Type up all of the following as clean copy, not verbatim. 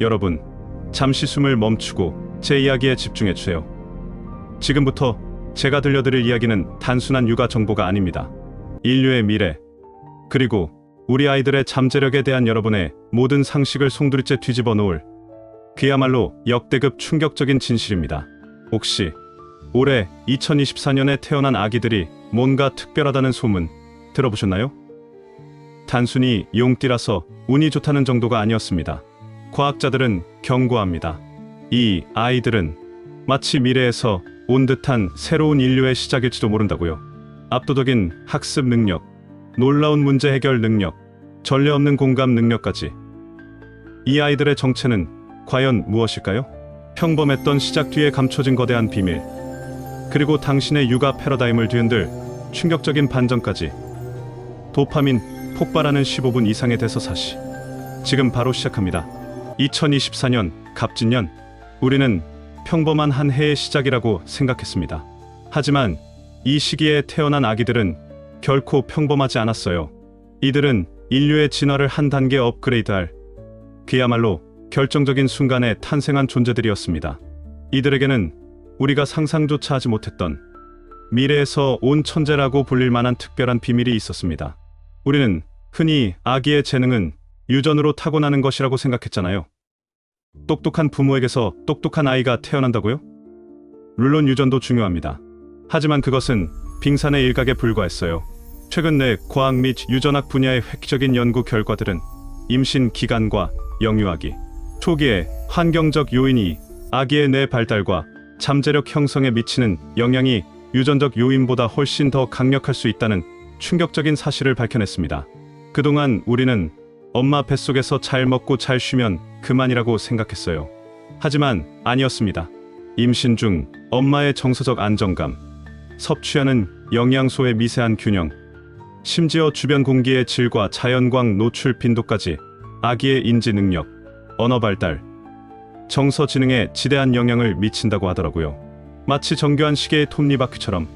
여러분, 잠시 숨을 멈추고 제 이야기에 집중해주세요. 지금부터 제가 들려드릴 이야기는 단순한 육아 정보가 아닙니다. 인류의 미래, 그리고 우리 아이들의 잠재력에 대한 여러분의 모든 상식을 송두리째 뒤집어 놓을 그야말로 역대급 충격적인 진실입니다. 혹시 올해 2024년에 태어난 아기들이 뭔가 특별하다는 소문 들어보셨나요? 단순히 용띠라서 운이 좋다는 정도가 아니었습니다. 과학자들은 경고합니다. 이 아이들은 마치 미래에서 온 듯한 새로운 인류의 시작일지도 모른다고요. 압도적인 학습 능력, 놀라운 문제 해결 능력, 전례 없는 공감 능력까지. 이 아이들의 정체는 과연 무엇일까요? 평범했던 시작 뒤에 감춰진 거대한 비밀, 그리고 당신의 육아 패러다임을 뒤흔들 충격적인 반전까지. 도파민 폭발하는 15분 이상의 대서사시. 지금 바로 시작합니다. 2024년 갑진년, 우리는 평범한 한 해의 시작이라고 생각했습니다. 하지만 이 시기에 태어난 아기들은 결코 평범하지 않았어요. 이들은 인류의 진화를 한 단계 업그레이드할 그야말로 결정적인 순간에 탄생한 존재들이었습니다. 이들에게는 우리가 상상조차 하지 못했던 미래에서 온 천재라고 불릴 만한 특별한 비밀이 있었습니다. 우리는 흔히 아기의 재능은 유전으로 타고나는 것이라고 생각했잖아요. 똑똑한 부모에게서 똑똑한 아이가 태어난다고요? 물론 유전도 중요합니다. 하지만 그것은 빙산의 일각에 불과했어요. 최근 내 과학 및 유전학 분야의 획기적인 연구 결과들은 임신 기간과 영유아기 초기의 환경적 요인이 아기의 뇌 발달과 잠재력 형성에 미치는 영향이 유전적 요인보다 훨씬 더 강력할 수 있다는 충격적인 사실을 밝혀냈습니다. 그동안 우리는 엄마 뱃속에서 잘 먹고 잘 쉬면 그만이라고 생각했어요. 하지만 아니었습니다. 임신 중 엄마의 정서적 안정감, 섭취하는 영양소의 미세한 균형, 심지어 주변 공기의 질과 자연광 노출 빈도까지 아기의 인지 능력, 언어 발달, 정서 지능에 지대한 영향을 미친다고 하더라고요. 마치 정교한 시계의 톱니바퀴처럼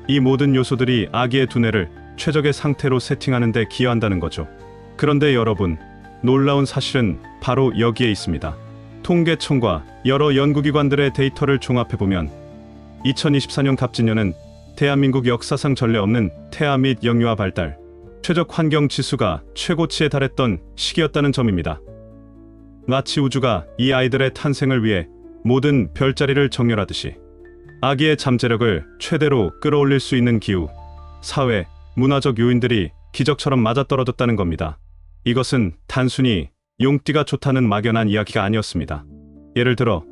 이 모든 요소들이 아기의 두뇌를 최적의 상태로 세팅하는 데 기여한다는 거죠. 그런데 여러분, 놀라운 사실은 바로 여기에 있습니다. 통계청과 여러 연구기관들의 데이터를 종합해보면 2024년 갑진년은 대한민국 역사상 전례 없는 태아 및 영유아 발달, 최적 환경 지수가 최고치에 달했던 시기였다는 점입니다. 마치 우주가 이 아이들의 탄생을 위해 모든 별자리를 정렬하듯이 아기의 잠재력을 최대로 끌어올릴 수 있는 기후, 사회, 문화적 요인들이 기적처럼 맞아떨어졌다는 겁니다. 이것은 단순히 용띠가 좋다는 막연한 이야기가 아니었습니다. 예를 들어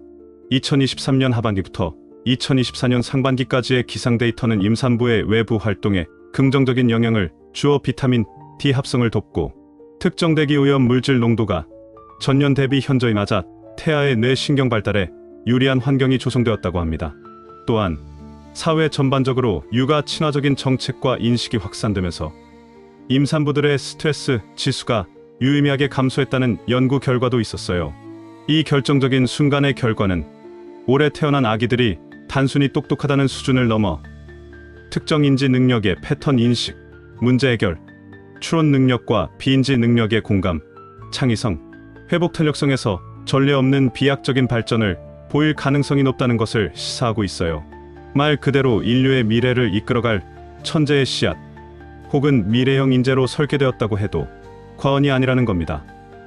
2023년 하반기부터 2024년 상반기까지의 기상 데이터는 임산부의 외부 활동에 긍정적인 영향을 주어 비타민 D 합성을 돕고 특정 대기 오염 물질 농도가 전년 대비 현저히 낮아 태아의 뇌신경 발달에 유리한 환경이 조성되었다고 합니다. 또한 사회 전반적으로 육아 친화적인 정책과 인식이 확산되면서 임산부들의 스트레스 지수가 유의미하게 감소했다는 연구 결과도 있었어요. 이 결정적인 순간의 결과는 올해 태어난 아기들이 단순히 똑똑하다는 수준을 넘어 특정 인지 능력의 패턴 인식, 문제 해결, 추론 능력과 비인지 능력의 공감, 창의성, 회복 탄력성에서 전례 없는 비약적인 발전을 보일 가능성이 높다는 것을 시사하고 있어요. 말 그대로 인류의 미래를 이끌어갈 천재의 씨앗, 혹은 미래형 인재로 설계되었다고 해도 과언이 아니라는 겁니다.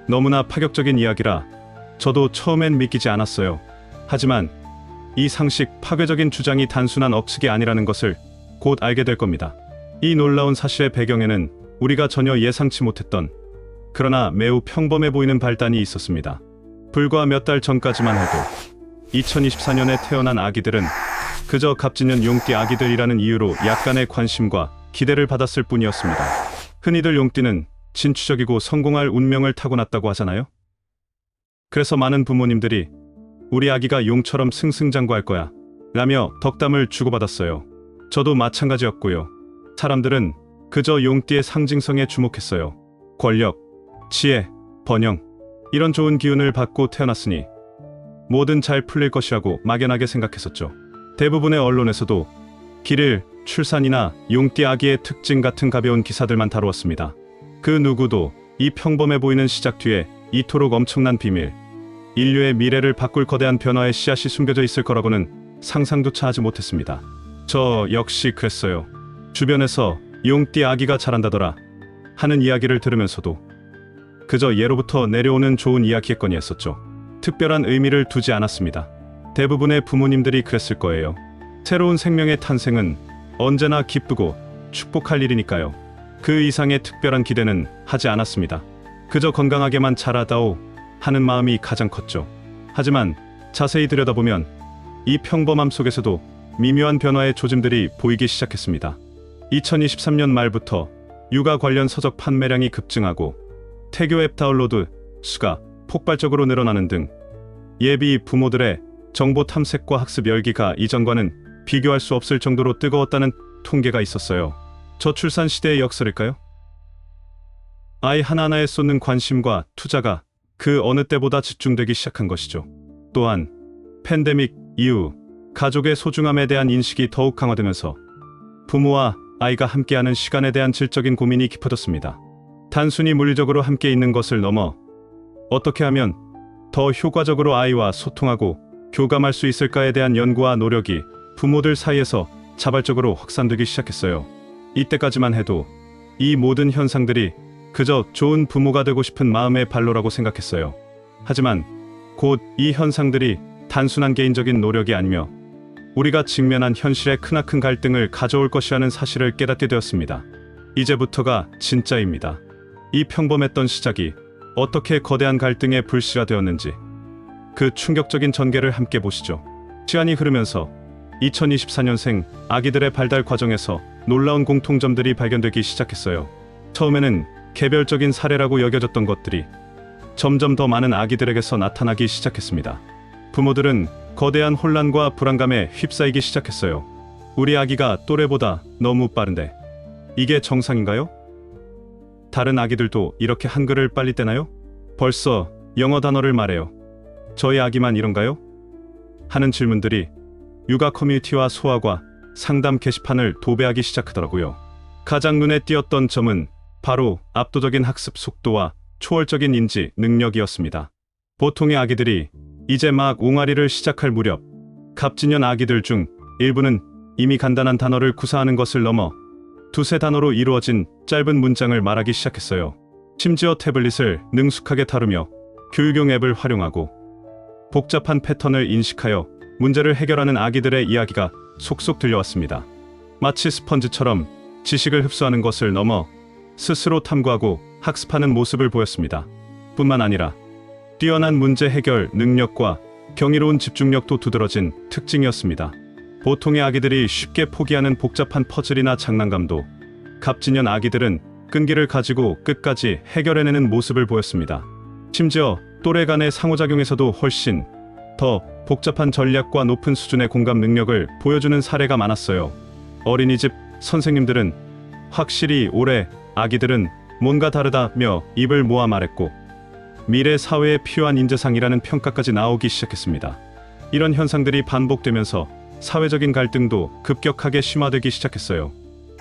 너무나 파격적인 이야기라 저도 처음엔 믿기지 않았어요. 하지만 이 상식 파괴적인 주장이 단순한 억측이 아니라는 것을 곧 알게 될 겁니다. 이 놀라운 사실의 배경에는 우리가 전혀 예상치 못했던, 그러나 매우 평범해 보이는 발단이 있었습니다. 불과 몇 달 전까지만 해도 2024년에 태어난 아기들은 그저 갑진년 용띠 아기들이라는 이유로 약간의 관심과 기대를 받았을 뿐이었습니다. 흔히들 용띠는 진취적이고 성공할 운명을 타고났다고 하잖아요. 그래서 많은 부모님들이 우리 아기가 용처럼 승승장구할 거야 라며 덕담을 주고받았어요. 저도 마찬가지였고요. 사람들은 그저 용띠의 상징성에 주목했어요. 권력, 지혜, 번영, 이런 좋은 기운을 받고 태어났으니 뭐든 잘 풀릴 것이라고 막연하게 생각했었죠. 대부분의 언론에서도 길일, 출산이나 용띠 아기의 특징 같은 가벼운 기사들만 다루었습니다. 그 누구도 이 평범해 보이는 시작 뒤에 이토록 엄청난 비밀, 인류의 미래를 바꿀 거대한 변화의 씨앗이 숨겨져 있을 거라고는 상상조차 하지 못했습니다. 저 역시 그랬어요. 주변에서 용띠 아기가 자란다더라 하는 이야기를 들으면서도 그저 예로부터 내려오는 좋은 이야기겠거니 했었죠. 특별한 의미를 두지 않았습니다. 대부분의 부모님들이 그랬을 거예요. 새로운 생명의 탄생은 언제나 기쁘고 축복할 일이니까요. 그 이상의 특별한 기대는 하지 않았습니다. 그저 건강하게만 자라다오 하는 마음이 가장 컸죠. 하지만 자세히 들여다보면 이 평범함 속에서도 미묘한 변화의 조짐들이 보이기 시작했습니다. 2023년 말부터 육아 관련 서적 판매량이 급증하고 태교 앱 다운로드 수가 폭발적으로 늘어나는 등 예비 부모들의 정보 탐색과 학습 열기가 이전과는 비교할 수 없을 정도로 뜨거웠다는 통계가 있었어요. 저출산 시대의 역설일까요? 아이 하나하나에 쏟는 관심과 투자가 그 어느 때보다 집중되기 시작한 것이죠. 또한 팬데믹 이후 가족의 소중함에 대한 인식이 더욱 강화되면서 부모와 아이가 함께하는 시간에 대한 질적인 고민이 깊어졌습니다. 단순히 물리적으로 함께 있는 것을 넘어 어떻게 하면 더 효과적으로 아이와 소통하고 교감할 수 있을까에 대한 연구와 노력이 부모들 사이에서 자발적으로 확산되기 시작했어요. 이때까지만 해도 이 모든 현상들이 그저 좋은 부모가 되고 싶은 마음의 발로라고 생각했어요. 하지만 곧 이 현상들이 단순한 개인적인 노력이 아니며 우리가 직면한 현실의 크나큰 갈등을 가져올 것이라는 사실을 깨닫게 되었습니다. 이제부터가 진짜입니다. 이 평범했던 시작이 어떻게 거대한 갈등의 불씨가 되었는지 그 충격적인 전개를 함께 보시죠. 시간이 흐르면서 2024년생 아기들의 발달 과정에서 놀라운 공통점들이 발견되기 시작했어요. 처음에는 개별적인 사례라고 여겨졌던 것들이 점점 더 많은 아기들에게서 나타나기 시작했습니다. 부모들은 거대한 혼란과 불안감에 휩싸이기 시작했어요. 우리 아기가 또래보다 너무 빠른데 이게 정상인가요? 다른 아기들도 이렇게 한글을 빨리 떼나요? 벌써 영어 단어를 말해요. 저희 아기만 이런가요? 하는 질문들이 육아 커뮤니티와 소아과 상담 게시판을 도배하기 시작하더라고요. 가장 눈에 띄었던 점은 바로 압도적인 학습 속도와 초월적인 인지 능력이었습니다. 보통의 아기들이 이제 막 옹알이를 시작할 무렵 갑진년 아기들 중 일부는 이미 간단한 단어를 구사하는 것을 넘어 두세 단어로 이루어진 짧은 문장을 말하기 시작했어요. 심지어 태블릿을 능숙하게 다루며 교육용 앱을 활용하고 복잡한 패턴을 인식하여 문제를 해결하는 아기들의 이야기가 속속 들려왔습니다. 마치 스펀지처럼 지식을 흡수하는 것을 넘어 스스로 탐구하고 학습하는 모습을 보였습니다. 뿐만 아니라 뛰어난 문제 해결 능력과 경이로운 집중력도 두드러진 특징이었습니다. 보통의 아기들이 쉽게 포기하는 복잡한 퍼즐이나 장난감도 갑진년 아기들은 끈기를 가지고 끝까지 해결해내는 모습을 보였습니다. 심지어 또래 간의 상호작용에서도 훨씬 더 복잡한 전략과 높은 수준의 공감 능력을 보여주는 사례가 많았어요. 어린이집 선생님들은 확실히 올해 아기들은 뭔가 다르다며 입을 모아 말했고 미래 사회에 필요한 인재상이라는 평가까지 나오기 시작했습니다. 이런 현상들이 반복되면서 사회적인 갈등도 급격하게 심화되기 시작했어요.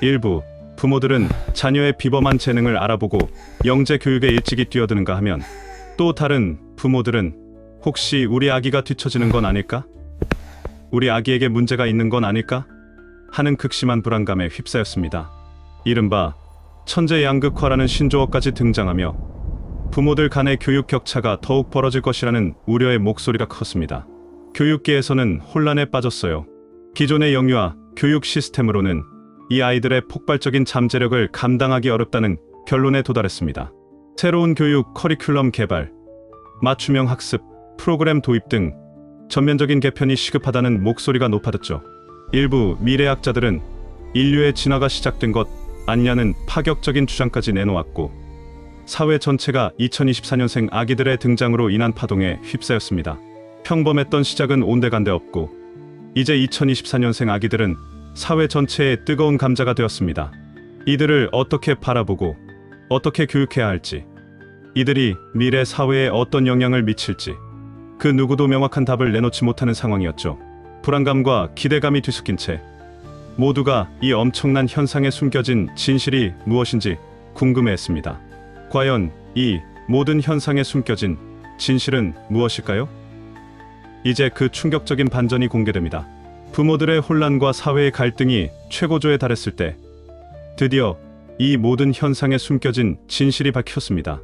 일부 부모들은 자녀의 비범한 재능을 알아보고 영재 교육에 일찍이 뛰어드는가 하면 또 다른 부모들은 혹시 우리 아기가 뒤처지는 건 아닐까? 우리 아기에게 문제가 있는 건 아닐까? 하는 극심한 불안감에 휩싸였습니다. 이른바 천재양극화라는 신조어까지 등장하며 부모들 간의 교육 격차가 더욱 벌어질 것이라는 우려의 목소리가 컸습니다. 교육계에서는 혼란에 빠졌어요. 기존의 영유아 교육 시스템으로는 이 아이들의 폭발적인 잠재력을 감당하기 어렵다는 결론에 도달했습니다. 새로운 교육 커리큘럼 개발, 맞춤형 학습, 프로그램 도입 등 전면적인 개편이 시급하다는 목소리가 높아졌죠. 일부 미래학자들은 인류의 진화가 시작된 것 아니냐는 파격적인 주장까지 내놓았고 사회 전체가 2024년생 아기들의 등장으로 인한 파동에 휩싸였습니다. 평범했던 시작은 온데간데 없고 이제 2024년생 아기들은 사회 전체의 뜨거운 감자가 되었습니다. 이들을 어떻게 바라보고 어떻게 교육해야 할지, 이들이 미래 사회에 어떤 영향을 미칠지 그 누구도 명확한 답을 내놓지 못하는 상황이었죠. 불안감과 기대감이 뒤섞인 채 모두가 이 엄청난 현상에 숨겨진 진실이 무엇인지 궁금해했습니다. 과연 이 모든 현상에 숨겨진 진실은 무엇일까요? 이제 그 충격적인 반전이 공개됩니다. 부모들의 혼란과 사회의 갈등이 최고조에 달했을 때 드디어 이 모든 현상에 숨겨진 진실이 밝혔습니다.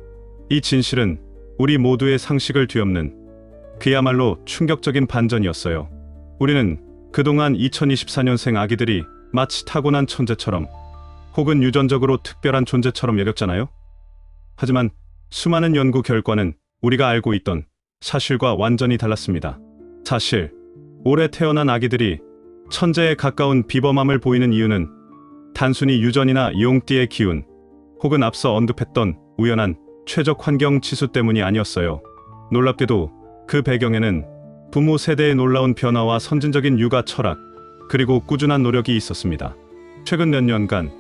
이 진실은 우리 모두의 상식을 뒤엎는 그야말로 충격적인 반전이었어요. 우리는 그동안 2024년생 아기들이 마치 타고난 천재처럼 혹은 유전적으로 특별한 존재처럼 여겼잖아요. 하지만 수많은 연구 결과는 우리가 알고 있던 사실과 완전히 달랐습니다. 사실 올해 태어난 아기들이 천재에 가까운 비범함을 보이는 이유는 단순히 유전이나 용띠의 기운 혹은 앞서 언급했던 우연한 최적 환경 치수 때문이 아니었어요. 놀랍게도 그 배경에는 부모 세대의 놀라운 변화와 선진적인 육아 철학 그리고 꾸준한 노력이 있었습니다. 최근 몇 년간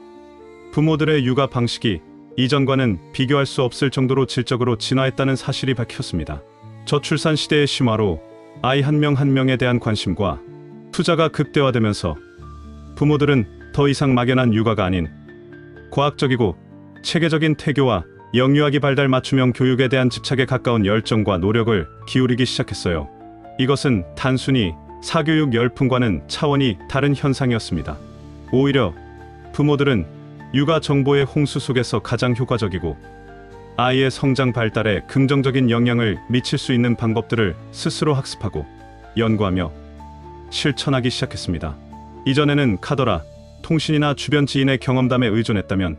부모들의 육아 방식이 이전과는 비교할 수 없을 정도로 질적으로 진화했다는 사실이 밝혔습니다. 저출산 시대의 심화로 아이 한 명 한 명에 대한 관심과 투자가 극대화되면서 부모들은 더 이상 막연한 육아가 아닌 과학적이고 체계적인 태교와 영유아기 발달 맞춤형 교육에 대한 집착에 가까운 열정과 노력을 기울이기 시작했어요. 이것은 단순히 사교육 열풍과는 차원이 다른 현상이었습니다. 오히려 부모들은 육아 정보의 홍수 속에서 가장 효과적이고 아이의 성장 발달에 긍정적인 영향을 미칠 수 있는 방법들을 스스로 학습하고 연구하며 실천하기 시작했습니다. 이전에는 카더라, 통신이나 주변 지인의 경험담에 의존했다면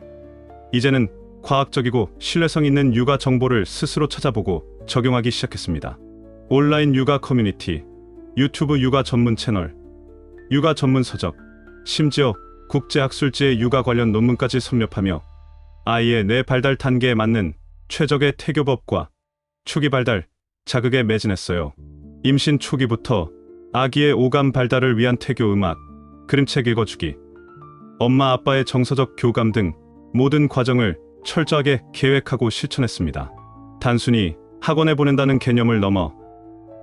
이제는 과학적이고 신뢰성 있는 육아 정보를 스스로 찾아보고 적용하기 시작했습니다. 온라인 육아 커뮤니티, 유튜브 육아 전문 채널, 육아 전문 서적, 심지어 국제학술지의 육아 관련 논문까지 섭렵하며 아이의 뇌 발달 단계에 맞는 최적의 태교법과 초기 발달, 자극에 매진했어요. 임신 초기부터 아기의 오감 발달을 위한 태교 음악, 그림책 읽어주기, 엄마 아빠의 정서적 교감 등 모든 과정을 철저하게 계획하고 실천했습니다. 단순히 학원에 보낸다는 개념을 넘어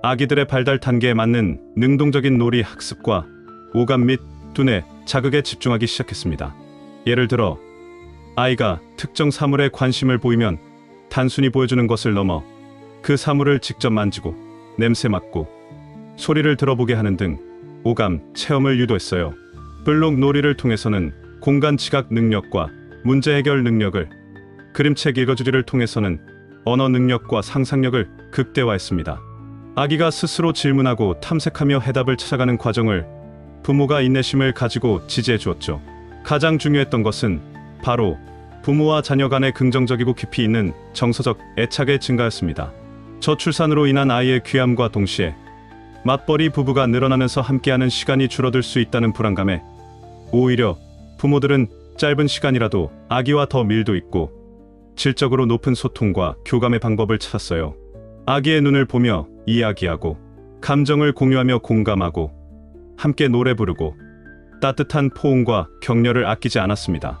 아기들의 발달 단계에 맞는 능동적인 놀이 학습과 오감 및 두뇌 자극에 집중하기 시작했습니다. 예를 들어 아이가 특정 사물에 관심을 보이면 단순히 보여주는 것을 넘어 그 사물을 직접 만지고 냄새 맡고 소리를 들어보게 하는 등 오감 체험을 유도했어요. 블록 놀이를 통해서는 공간 지각 능력과 문제 해결 능력을, 그림책 읽어주기를 통해서는 언어 능력과 상상력을 극대화했습니다. 아기가 스스로 질문하고 탐색하며 해답을 찾아가는 과정을 부모가 인내심을 가지고 지지해 주었죠. 가장 중요했던 것은 바로 부모와 자녀 간의 긍정적이고 깊이 있는 정서적 애착의 증가였습니다. 저출산으로 인한 아이의 귀함과 동시에 맞벌이 부부가 늘어나면서 함께하는 시간이 줄어들 수 있다는 불안감에 오히려 부모들은 짧은 시간이라도 아기와 더 밀도 있고 질적으로 높은 소통과 교감의 방법을 찾았어요. 아기의 눈을 보며 이야기하고 감정을 공유하며 공감하고 함께 노래 부르고 따뜻한 포옹과 격려를 아끼지 않았습니다.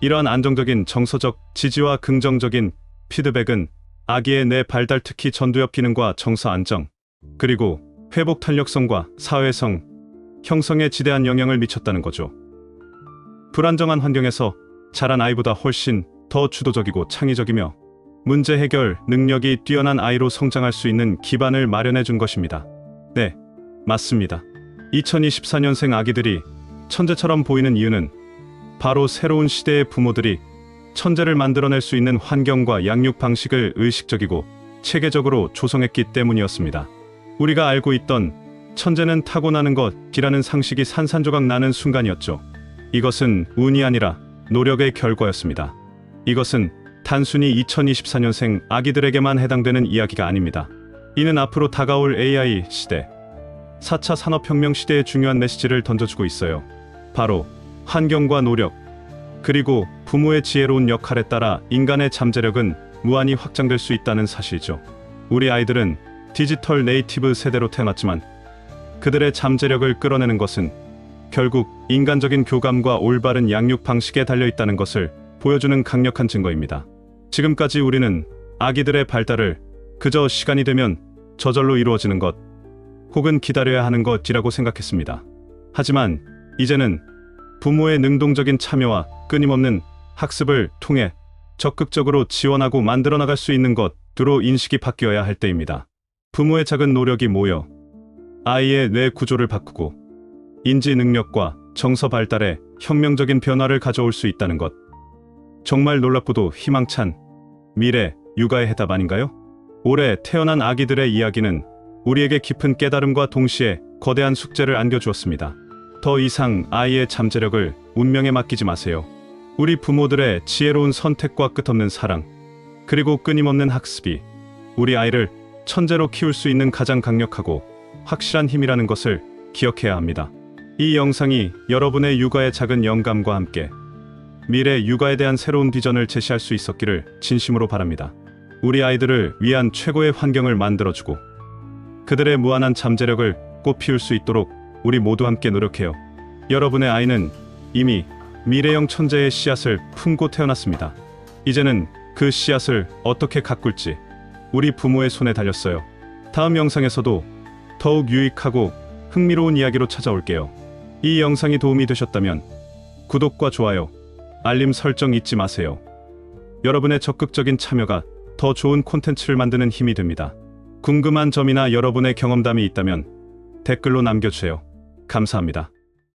이러한 안정적인 정서적 지지와 긍정적인 피드백은 아기의 뇌 발달, 특히 전두엽 기능과 정서 안정, 그리고 회복 탄력성과 사회성 형성에 지대한 영향을 미쳤다는 거죠. 불안정한 환경에서 자란 아이보다 훨씬 더 주도적이고 창의적이며 문제 해결 능력이 뛰어난 아이로 성장할 수 있는 기반을 마련해 준 것입니다. 네, 맞습니다. 2024년생 아기들이 천재처럼 보이는 이유는 바로 새로운 시대의 부모들이 천재를 만들어낼 수 있는 환경과 양육 방식을 의식적이고 체계적으로 조성했기 때문이었습니다. 우리가 알고 있던 천재는 타고나는 것이라는 상식이 산산조각 나는 순간이었죠. 이것은 운이 아니라 노력의 결과였습니다. 이것은 단순히 2024년생 아기들에게만 해당되는 이야기가 아닙니다. 이는 앞으로 다가올 AI 시대, 4차 산업혁명 시대의 중요한 메시지를 던져주고 있어요. 바로 환경과 노력, 그리고 부모의 지혜로운 역할에 따라 인간의 잠재력은 무한히 확장될 수 있다는 사실이죠. 우리 아이들은 디지털 네이티브 세대로 태어났지만 그들의 잠재력을 끌어내는 것은 결국 인간적인 교감과 올바른 양육 방식에 달려있다는 것을 보여주는 강력한 증거입니다. 지금까지 우리는 아기들의 발달을 그저 시간이 되면 저절로 이루어지는 것, 혹은 기다려야 하는 것이라고 생각했습니다. 하지만 이제는 부모의 능동적인 참여와 끊임없는 학습을 통해 적극적으로 지원하고 만들어 나갈 수 있는 것, 두로 인식이 바뀌어야 할 때입니다. 부모의 작은 노력이 모여 아이의 뇌 구조를 바꾸고 인지 능력과 정서 발달에 혁명적인 변화를 가져올 수 있다는 것. 정말 놀랍고도 희망찬 미래 육아의 해답 아닌가요? 올해 태어난 아기들의 이야기는 우리에게 깊은 깨달음과 동시에 거대한 숙제를 안겨주었습니다. 더 이상 아이의 잠재력을 운명에 맡기지 마세요. 우리 부모들의 지혜로운 선택과 끝없는 사랑, 그리고 끊임없는 학습이 우리 아이를 천재로 키울 수 있는 가장 강력하고 확실한 힘이라는 것을 기억해야 합니다. 이 영상이 여러분의 육아의 작은 영감과 함께 미래 육아에 대한 새로운 비전을 제시할 수 있었기를 진심으로 바랍니다. 우리 아이들을 위한 최고의 환경을 만들어주고 그들의 무한한 잠재력을 꽃피울 수 있도록 우리 모두 함께 노력해요. 여러분의 아이는 이미 미래형 천재의 씨앗을 품고 태어났습니다. 이제는 그 씨앗을 어떻게 가꿀지 우리 부모의 손에 달렸어요. 다음 영상에서도 더욱 유익하고 흥미로운 이야기로 찾아올게요. 이 영상이 도움이 되셨다면 구독과 좋아요, 알림 설정 잊지 마세요. 여러분의 적극적인 참여가 더 좋은 콘텐츠를 만드는 힘이 됩니다. 궁금한 점이나 여러분의 경험담이 있다면 댓글로 남겨주세요. 감사합니다.